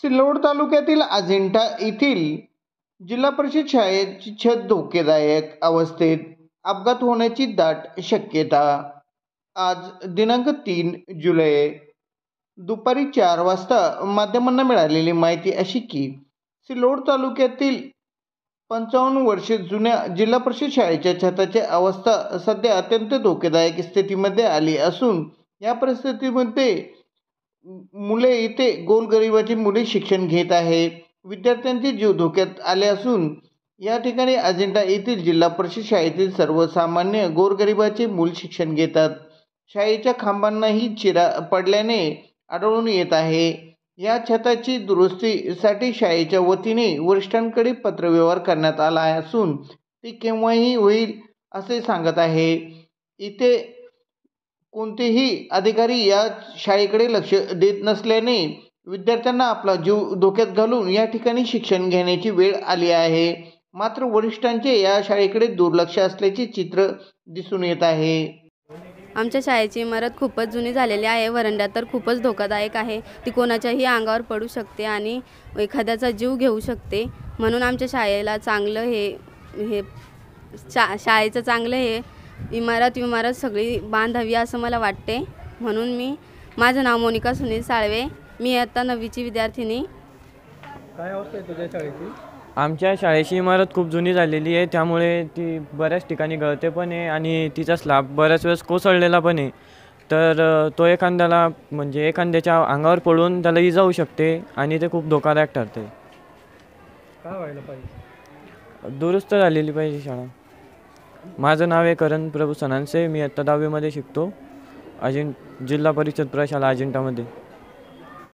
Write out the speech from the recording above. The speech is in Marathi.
सिल्लोड तालुक्यातील अजिंठा येथील जिल्हा परिषद शाळेची छत धोकेदायक अवस्थेत, अपघात होण्याची दाट शक्यता। आज दिनांक 3 जुलै दुपारी 4 वाजता माध्यमांना मिळालेली माहिती अशी की सिल्लोड तालुक्यातील 55 वर्षे जुन्या जिल्हा परिषद शाळेच्या छताची अवस्था सध्या अत्यंत धोकेदायक स्थितीमध्ये आली असून या परिस्थितीमध्ये मुले इथे गोरगरिबाची मुले शिक्षण घेत आहे। विद्यार्थ्यांचे जीव धोक्यात आले असून या ठिकाणी अजिंठा येथील जिल्हा परिषद शाळेतील सर्वसामान्य गोरगरिबाचे मूल शिक्षण घेतात। शाळेच्या खांबांनाही चिरा पडल्याने आढळून येत आहे। या छताची दुरुस्तीसाठी शाळेच्या वतीने वरिष्ठांकडे पत्रव्यवहार करण्यात आला असून ती केव्हाही होईल असे सांगत आहे। इथे कोणतेही अधिकारी या शाळेकडे लक्ष देत नसल्याने विद्यार्थ्यांना आपला जीव धोक्यात घालून या ठिकाणी शिक्षण घेण्याची वेळ आली आहे। मात्र वरिष्ठांचे या शाळेकडे दुर्लक्ष असल्याचे चित्र दिसून येत आहे। आमच्या शाळेची इमारत खूपच जुनी झालेली आहे। वरांडा तर खूपच धोकादायक आहे। ती कोणाच्याही अंगावर पडू शकते आणि एखाद्याचा जीव घेऊ शकते। म्हणून आमच्या शाळेला चांगलं शाळेचं चांगलं हे इमारत सगळी बांधावी असं मला वाटते। म्हणून माझं नाव मोनिका सुनील साळवे, मी आता 9वीची विद्यार्थिनी। काय अवस्था आहे तुझ्या शाळेची? आमच्या शाळेची इमारत खूप जुनी झालेली आहे, त्यामुळे ती बऱ्याच ठिकाणी गळते पण आहे आणि तिचा स्लॅब बऱ्याच वेळेस कोसळलेला पण आहे। तर तो एखाद्याच्या अंगावर पडून त्याला इजा होऊ शकते आणि ते खूप धोकादायक ठरते। काय व्हायला पाहिजे? दुरुस्त झालेली पाहिजे शाळा। माझं नाव आहे करण प्रभू सनानसे, मी आता 10वीमध्ये शिकतो जिल्हा परिषद प्रशाला अजिंठामध्ये।